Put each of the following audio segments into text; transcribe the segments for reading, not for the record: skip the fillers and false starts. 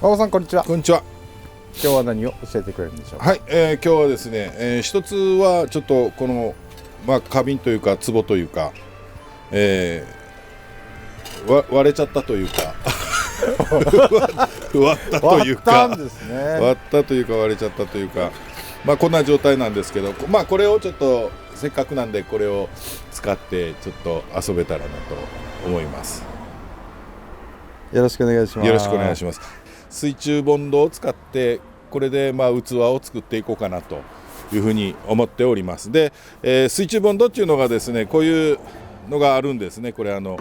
馬場さん、こんにちは。こんにちは。今日は何を教えてくれるんでしょうか。はい、今日はですね、一つはちょっとこの、花瓶というか壺というか、割れちゃったというか割ったというか割ったんですね。割ったというか割れちゃったというか、こんな状態なんですけど、これをちょっとせっかくなんでこれを使ってちょっと遊べたらなと思います。よろしくお願いします。よろしくお願いします。水中ボンドを使ってこれで器を作っていこうかなというふうに思っております。で、水中ボンドっていうのがですね、こういうのがあるんですね。これホー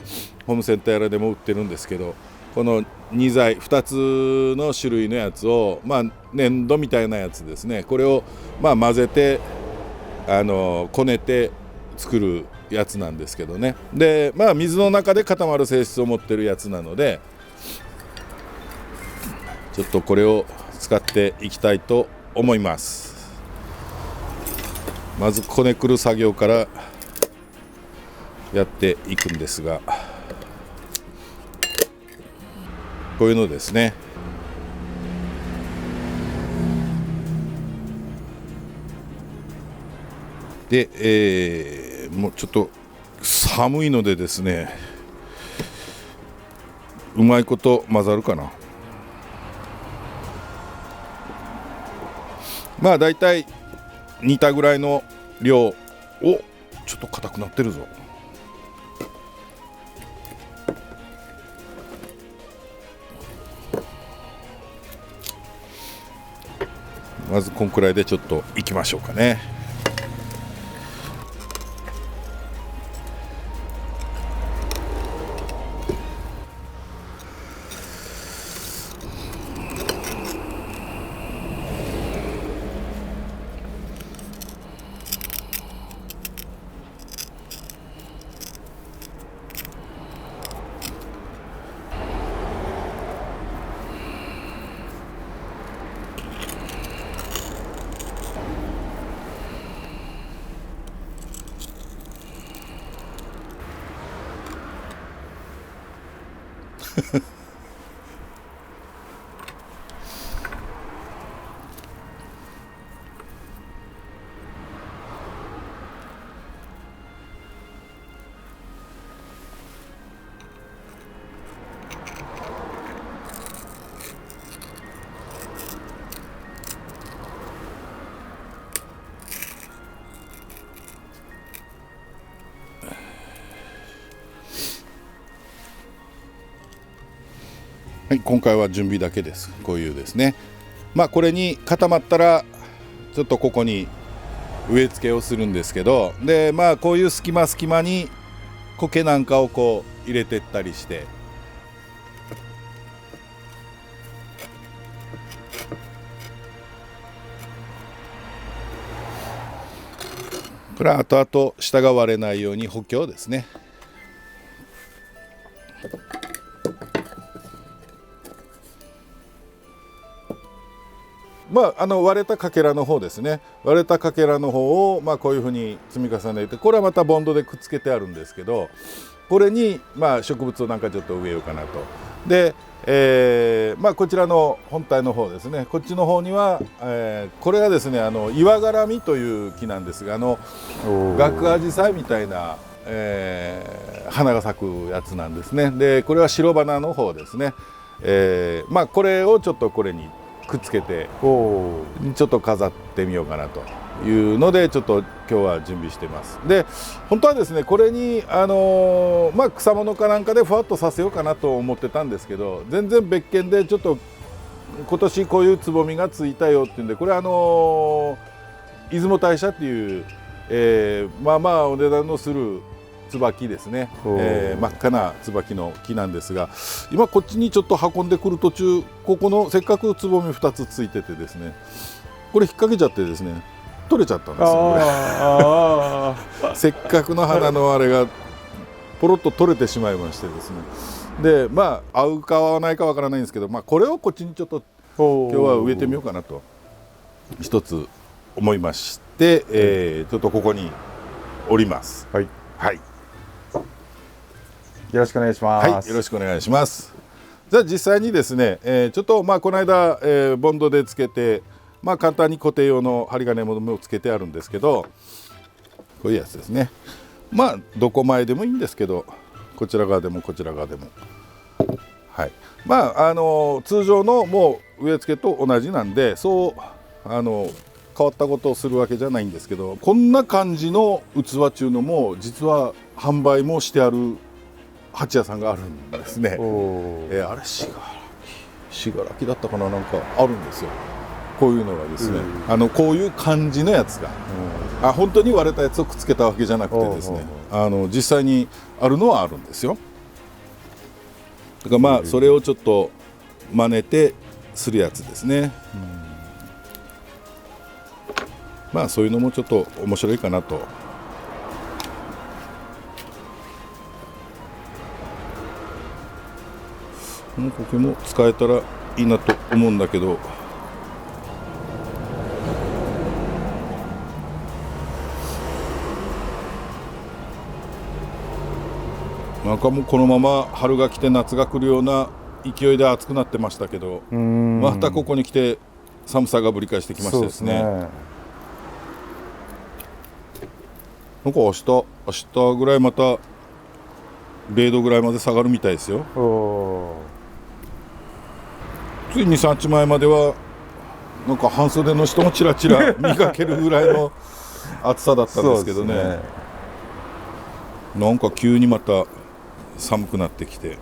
ムセンターやらでも売ってるんですけど、この2つの種類のやつを、粘土みたいなやつですね、これを混ぜてこねて作るやつなんですけどね。で、水の中で固まる性質を持ってるやつなので、ちょっとこれを使っていきたいと思います。まずこねくる作業からやっていくんですが、こういうのですね。で、もうちょっと寒いのでですね、うまいこと混ざるかな。だいたい煮たぐらいの量を、ちょっと硬くなってるぞ。まずこんくらいでちょっといきましょうかね。はい、今回は準備だけです。こういうですね。これに固まったらちょっとここに植え付けをするんですけど、でこういう隙間に苔なんかをこう入れてったりして、これは後々下が割れないように補強ですね。割れたかけらの方ですね。割れたかけらの方をこういうふうに積み重ねて、これはまたボンドでくっつけてあるんですけど、これに植物をなんかちょっと植えようかなと。で、こちらの本体の方ですね。こっちの方には、これはですね岩絡みという木なんですが、ガクアジサイみたいな、花が咲くやつなんですね。でこれは白花の方ですね。これをちょっとこれにくっつけてちょっと飾ってみようかなというので、ちょっと今日は準備してます。で本当はですねこれに草物かなんかでふわっとさせようかなと思ってたんですけど、全然別件でちょっと今年こういうつぼみがついたよっていうんで、これ出雲大社っていう、お値段のする椿ですね、真っ赤な椿の木なんですが、今こっちにちょっと運んでくる途中、ここのせっかくつぼみ2つついててですね、これ引っ掛けちゃってですね取れちゃったんですよ。せっかくの花のあれがポロッと取れてしまいましてですね、で合うか合わないかわからないんですけど、これをこっちにちょっと今日は植えてみようかなと一つ思いまして、ちょっとここにおります。よろしくお願いします。よろしくお願いします。じゃあ実際にですね、ちょっとこの間、ボンドでつけて、簡単に固定用の針金もつけてあるんですけど、こういうやつですね。どこ前でもいいんですけど、こちら側でもこちら側でも、はい、通常のもう植え付けと同じなんで、そう変わったことをするわけじゃないんですけど、こんな感じの器っていうのも実は販売もしてある鉢屋さんがあるんですね。あれ信楽だったかな、なんかあるんですよ、こういうのがですね。こういう感じのやつが、本当に割れたやつをくっつけたわけじゃなくてですね、実際にあるのはあるんですよ。だからそれをちょっと真似てするやつですね。そういうのもちょっと面白いかなと。この苔も使えたらいいなと思うんだけど、なんかもうこのまま春が来て夏が来るような勢いで暑くなってましたけど、またここに来て寒さがぶり返してきましてですね。なんか明日ぐらいまた0度ぐらいまで下がるみたいですよ。つい2、3日前まではなんか半袖の人もちらちら見かけるぐらいの暑さだったんですけどね。なんか急にまた寒くなってきて、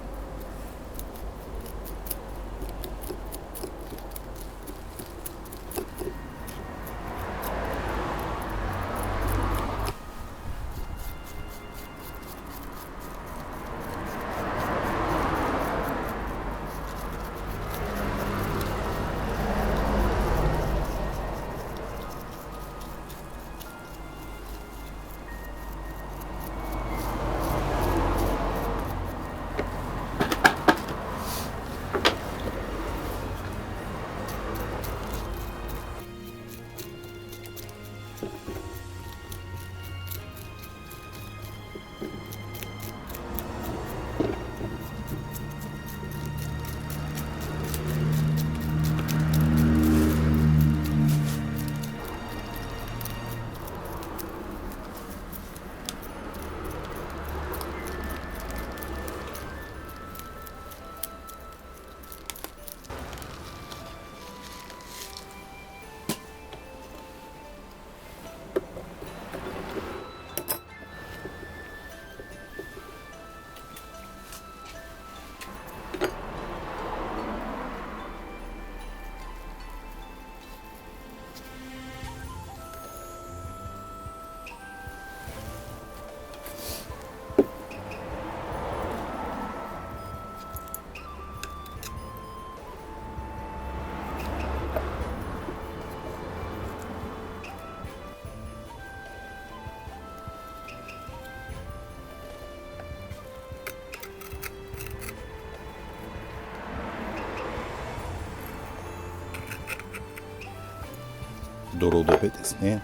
泥止めですね。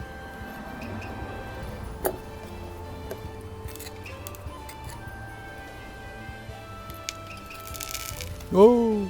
おー、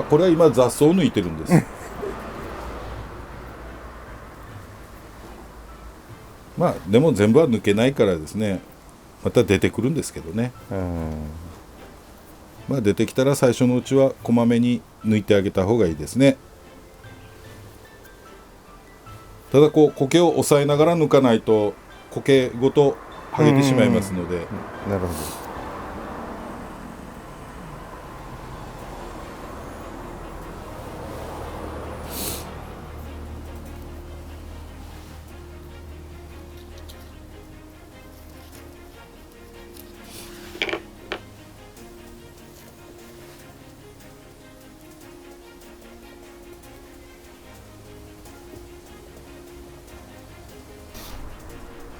これは今雑草を抜いてるんですでも全部は抜けないからですね、また出てくるんですけどね。出てきたら最初のうちはこまめに抜いてあげた方がいいですね。ただ苔を押さえながら抜かないと苔ごと剥げてしまいますので。なるほど。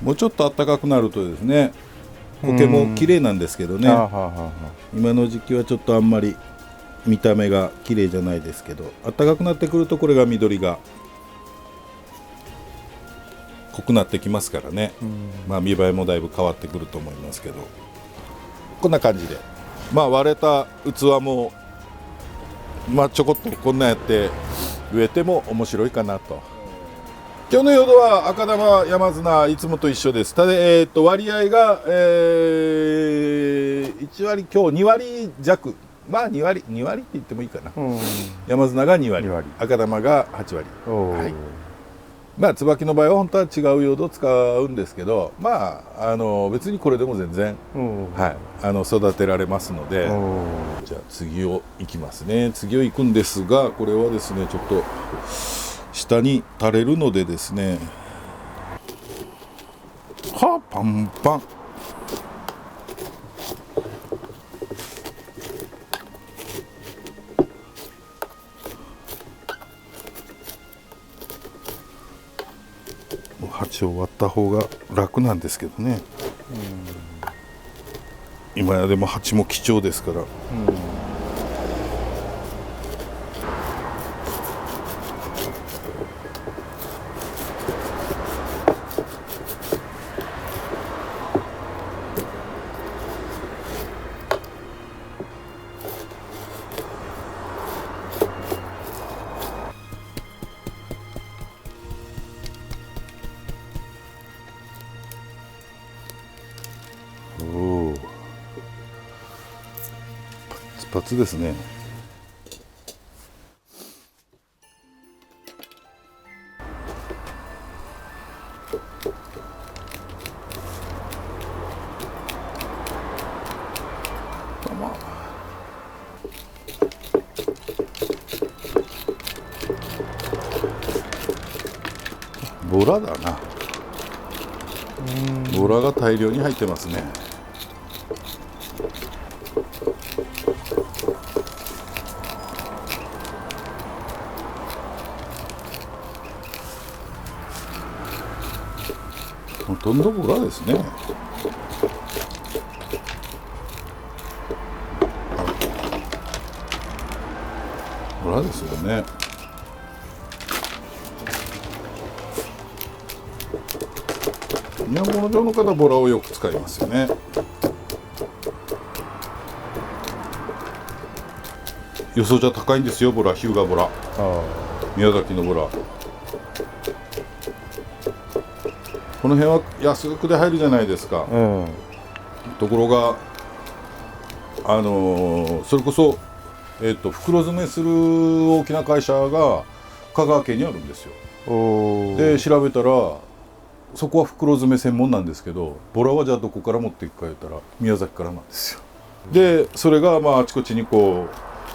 もうちょっと暖かくなるとですね、苔も綺麗なんですけどね、今の時期はちょっとあんまり見た目が綺麗じゃないですけど、暖かくなってくるとこれが緑が濃くなってきますからね、まあ見栄えもだいぶ変わってくると思いますけど、こんな感じで、まあ割れた器もまあちょこっとこんなんやって植えても面白いかなと。今日の用土は赤玉山砂いつもと一緒です。ただ、割合が、1割強2割弱、まあ2割って言ってもいいかな、山砂が2割、赤玉が8割、はい、まあ椿の場合は本当は違う用土を使うんですけど、まあ別にこれでも全然、はい、育てられますので、じゃあ次を行きますね。次を行くんですが、これはですねちょっと下に垂れるのでですね、はあパンパン、鉢を割った方が楽なんですけどね、今やでも鉢も貴重ですから、パツパツですね。ボラだな。ボラが大量に入ってますね。ほとんどボラですね。ボラですよね。宮古城の方はボラをよく使いますよね。予想じゃ高いんですよ、ボラ、日向ボラ、宮崎のボラ。この辺は安くで入るじゃないですか、ところがそれこそ、袋詰めする大きな会社が香川県にあるんですよ。で調べたらそこは袋詰め専門なんですけど、ボラはじゃあどこから持っていくか言ったら宮崎からなんですよ。でそれがまああちこちにこう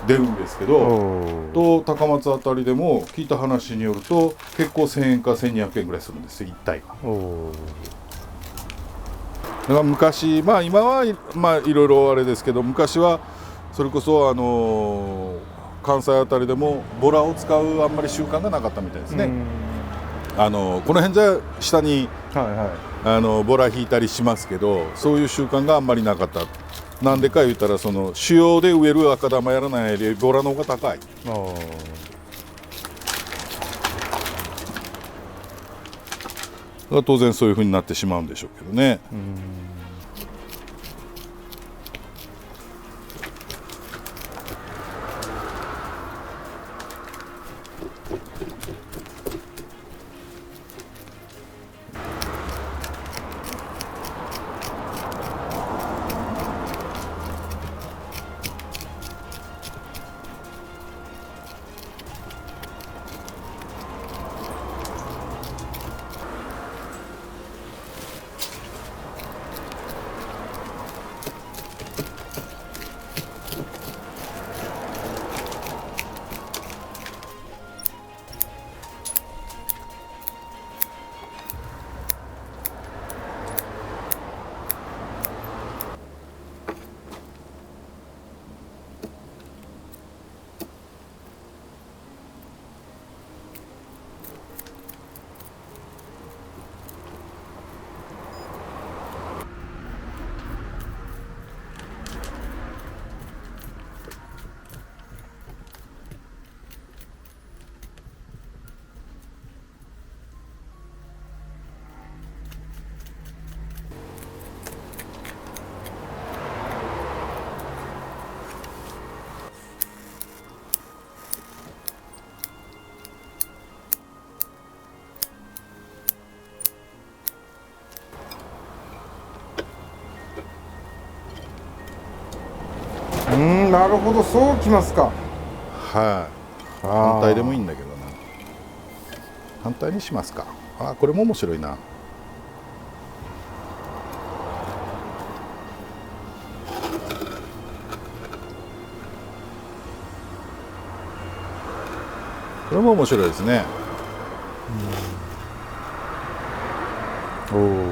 出るんですけど、と高松あたりでも聞いた話によると結構1000円か1200円ぐらいするんですよ、1体が。だから昔、まあ今はまあいろいろあれですけど、昔はそれこそ関西あたりでもボラを使うあんまり習慣がなかったみたいですね。この辺じゃ下に、ボラ引いたりしますけど、そういう習慣があんまりなかった。なんでか言ったら、その主要で植える赤玉やらないよりボラの方が高い。当然そういう風になってしまうんでしょうけどね。なるほど、そうきますか。はい、反対でもいいんだけどな。反対にしますか。これも面白いな。これも面白いですね。おお。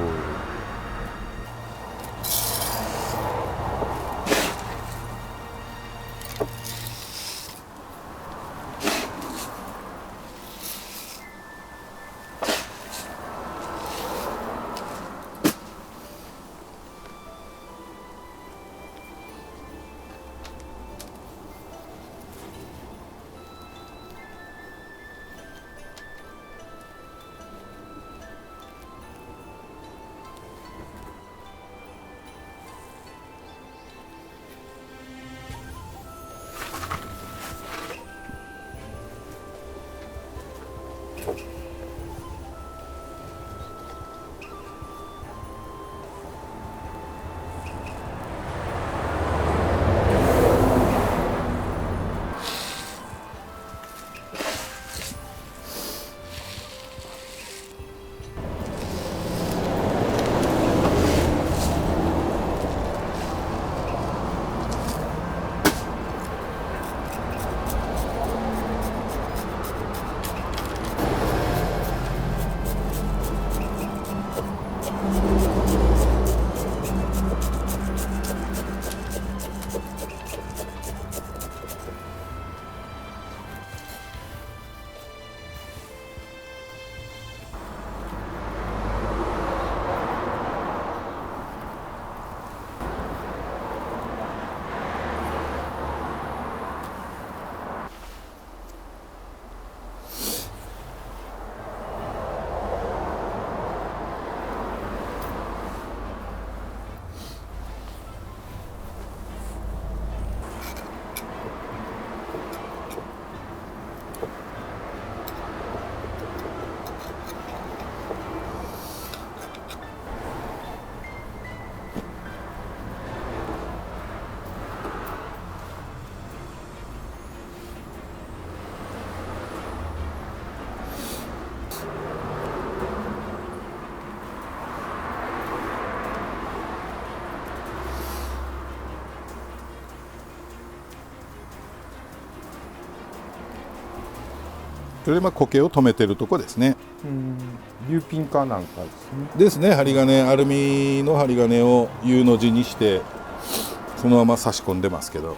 それで苔を止めてるとこですね。ビューピンかなんかですね。ですね。針金、アルミの針金を U の字にしてそのまま差し込んでますけど。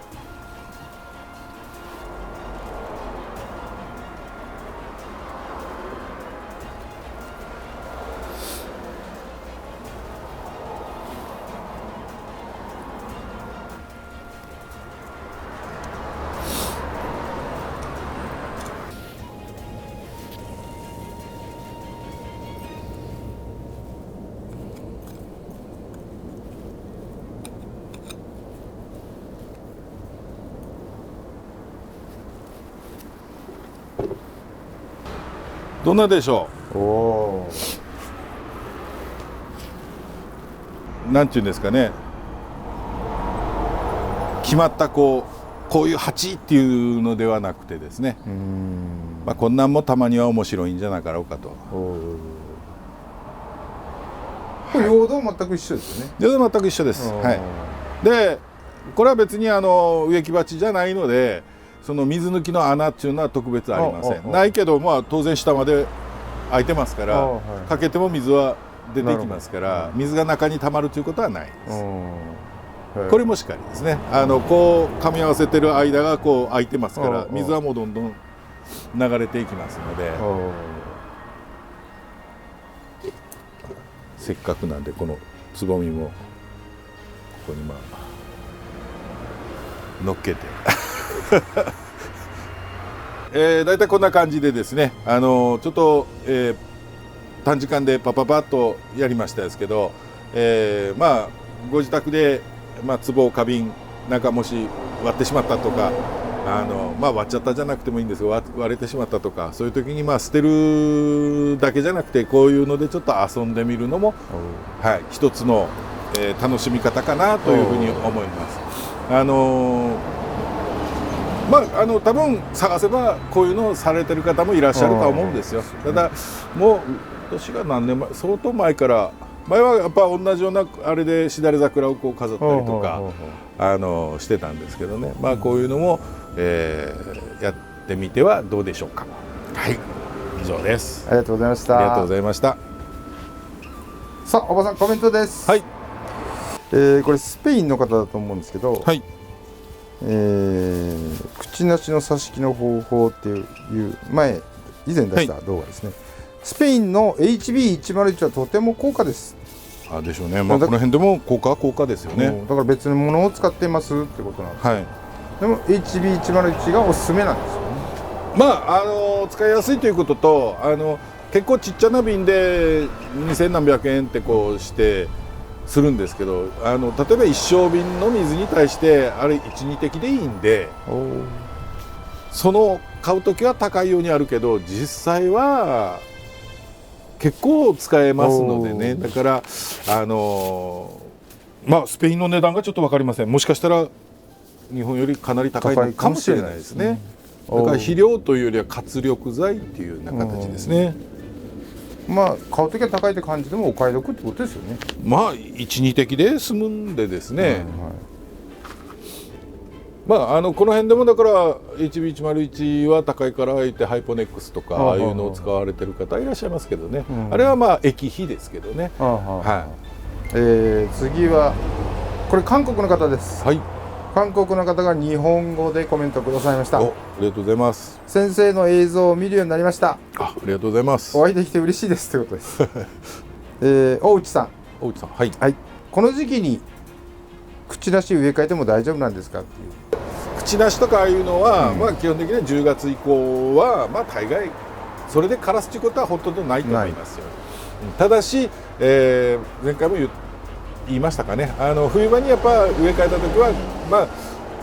どんなでしょおお。う。なんていうんですかね。決まったこういう鉢っていうのではなくてですね。こんなんもたまには面白いんじゃなかろうかと。これ用土全く一緒ですよね。用土全く一緒です。はい。で、これは別に植木鉢じゃないので。その水抜きの穴っていうのは特別ありません。ないけど、当然下まで開いてますから、かけても水は出てきますから、水が中に溜まるということはないです。これもしっかりですね。こう噛み合わせてる間がこう開いてますから、水はもうどんどん流れていきますので、せっかくなんでこのつぼみもここに乗っけて。だいたいこんな感じでですね、ちょっと、短時間でパパッとやりましたですけど、ご自宅で、壺花瓶なんかもし割ってしまったとか、割っちゃったじゃなくてもいいんですが、割れてしまったとか、そういう時に捨てるだけじゃなくてこういうのでちょっと遊んでみるのも、一つの、楽しみ方かなというふうに思います。まあ多分探せばこういうのをされてる方もいらっしゃるとは思うんですよ。ただもう年が何年前、相当前から前はやっぱ同じようなあれでしだれ桜をこう飾ったりとかしてたんですけどね、まあこういうのも、やってみてはどうでしょうか。はい、以上です。ありがとうございました。ありがとうございました。さあ、おばさんコメントです。はい。これスペインの方だと思うんですけど、はい。口なしの挿し木の方法っていう以前出した動画ですね。スペインの HB101 はとても高価です。でしょうね。まあこの辺でも高価ですよね。だから別のものを使ってますってことなんです。はい。でも HB101 がおすすめなんですよね。まあ使いやすいということと結構ちっちゃな瓶で2000何百円ってこうしてするんですけど、例えば一升瓶の水に対してあれ1、2滴でいいんで、その買う時は高いようにあるけど実際は結構使えますのでね。だからまあスペインの値段がちょっと分かりません。もしかしたら日本よりかなり高いのかもしれないですね。だから肥料というよりは活力剤っていうような形ですね。まあ買う時は高いって感じでもお買い得ってことですよね。まあ1、2滴で済むんでですね、まあこの辺でもだから HB101 は高いから言ってハイポネックスとかああいうのを使われてる方いらっしゃいますけどね、あれはまあ液肥ですけどね。次はこれ韓国の方です。はい。韓国の方が日本語でコメントくださいました。ありがとうございます。先生の映像を見るようになりました。ありがとうございます。お会いできて嬉しいですということです。大内さん。大内さん、はい。はい。この時期に口なし植え替えても大丈夫なんですかっていう。口なしとかああいうのは、まあ基本的には10月以降はまあ大概それで枯らすということはほとんどないと思いますよ。ただし、前回も言いましたかね、冬場にやっぱ植え替えた時はま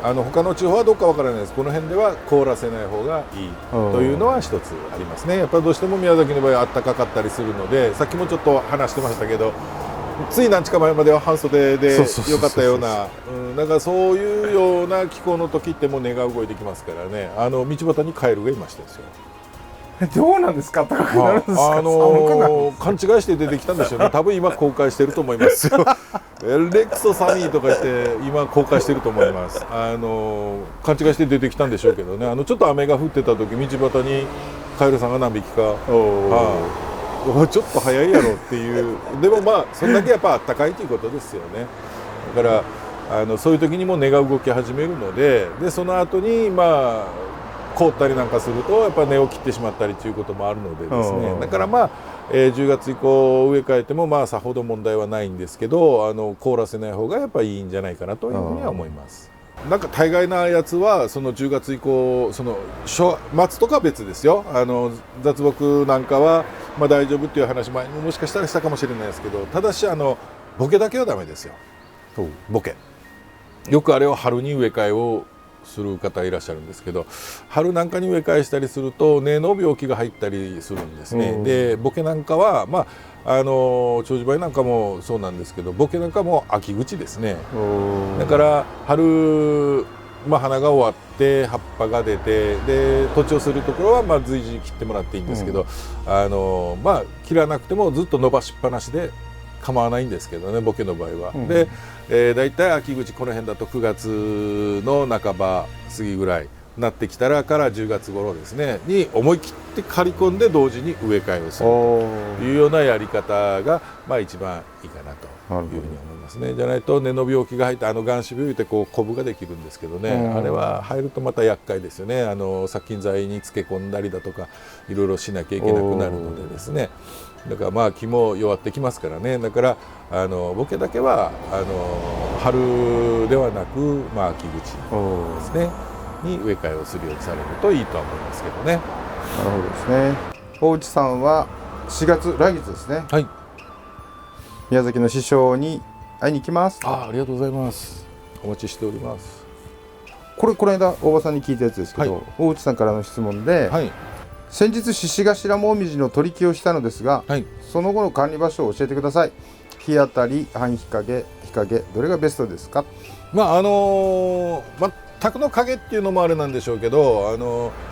あ他の地方はどうかわからないです。この辺では凍らせない方がいいというのは一つありますね。やっぱりどうしても宮崎の場合は暖かかったりするので、さっきもちょっと話してましたけど、つい何日か前までは半袖でよかったような、だからそういうような気候の時ってもう根が動いてきますからね。道端にカエルがいましたですよ。どうなんですか、暖かくなるんですか。勘違いして出てきたんでしょうね。多分今公開してると思いますよ。レクソサニーとか言って今公開してると思います。勘違いして出てきたんでしょうけどね。ちょっと雨が降ってた時道端にカエルさんが何匹か、ちょっと早いやろっていう。でもまあそんだけやっぱ暖かいということですよね。だからそういう時にも根が動き始めるので、その後にまあ凍ったりなんかするとやっぱ根を切ってしまったりということもあるのでですね。だからまあ、10月以降植え替えてもまあさほど問題はないんですけど、凍らせない方がやっぱりいいんじゃないかなというふうには思います。なんか大概なやつはその10月以降その末とか別ですよ。雑木なんかはまあ大丈夫っていう話前にもしかしたらしたかもしれないですけど、ただしボケだけはダメですよ。ボケよくあれを春に植え替えをする方いらっしゃるんですけど、春なんかに植え替えしたりすると根の病気が入ったりするんですね。でボケなんかはまあ長寿梅なんかもそうなんですけど、ボケなんかも秋口ですね。だから春、花が終わって葉っぱが出て、で徒長するところはまあ随時切ってもらっていいんですけど、切らなくてもずっと伸ばしっぱなしで構わないんですけどね、ボケの場合は。で、だいたい秋口この辺だと9月の半ば過ぎぐらいになってきたらから10月頃ですねに思い切って刈り込んで同時に植え替えをするというようなやり方がまあ一番いいかなというふうに思いますね。じゃないと根の病気が入って眼種病ってこうコブができるんですけどね、あれは入るとまた厄介ですよね。殺菌剤に漬け込んだりだとかいろいろしなきゃいけなくなるのでですね。だからまあ木も弱ってきますからね。だからボケだけは春ではなく、秋口ですねに植え替えをするようにされるといいとは思いますけどね。なるほどですね。大内さんは4月来月ですね。はい。宮崎の師匠に会いに行きます。ありがとうございます。お待ちしております。この間大場さんに聞いたやつですけど、大内さんからの質問で。先日獅子頭もみじの取り木をしたのですが、その後の管理場所を教えてください。日当たり、半日陰、日陰、どれがベストですか？卓の影っていうのもあれなんでしょうけど、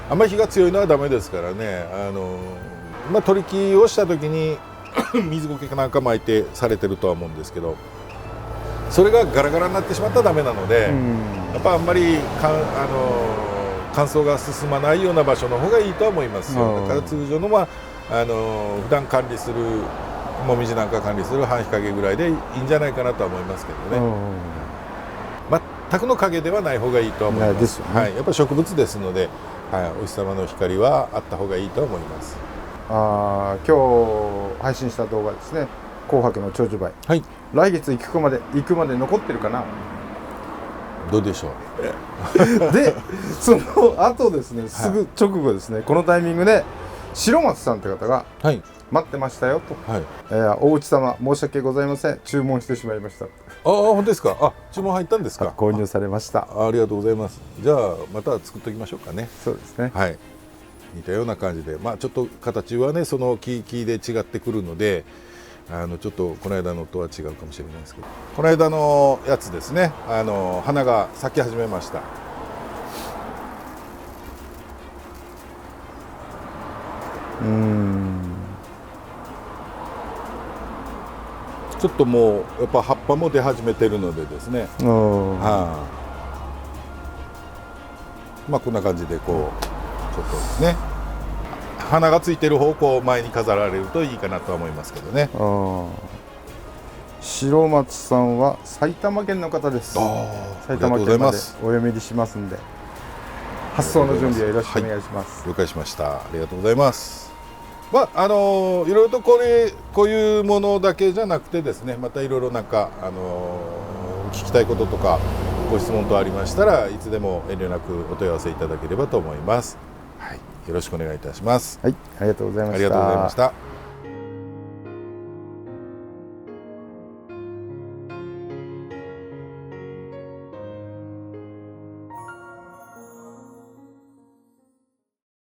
あんまり火が強いのはダメですからね、取り木をした時に水苔かなんか巻いてされてるとは思うんですけど、それがガラガラになってしまったらダメなので、やっぱあんまり乾燥が進まないような場所の方がいいとは思いますよ。だから通常の普段管理するもみじなんか管理する半日陰ぐらいでいいんじゃないかなとは思いますけどね。全くの影ではない方がいいとは思います。はい、やっぱり植物ですので、お日様の光はあった方がいいと思います。今日配信した動画ですね、紅白の長寿梅、はい、来月行くまで残ってるかな。どうでしょうでその後ですね、すぐ直後ですね、このタイミングで白松さんって方が、はい、待ってましたよと、はい、お内様申し訳ございません、注文してしまいました。本当ですか。注文入ったんですか。購入されました。ありがとうございます。じゃあまた作っておきましょうかね。そうですね。はい。似たような感じで、ちょっと形はね、その木で違ってくるので、ちょっとこの間のとは違うかもしれないですけど、この間のやつですね、花が咲き始めました。ちょっともうやっぱ葉っぱも出始めてるのでですね、こんな感じでこうちょっとですね、花がついてる方向を前に飾られるといいかなとは思いますけどね。白松さんは埼玉県の方です。埼玉県までお読みしますんで、発送の準備はよろしくお願いします。了解しました。ありがとうございます。いろいろとこういうものだけじゃなくてですね、またいろいろなんか聞きたいこととかご質問等ありましたらいつでも遠慮なくお問い合わせいただければと思います。はい、よろしくお願いいたします。はい、ありがとうございました。ありがとうございました。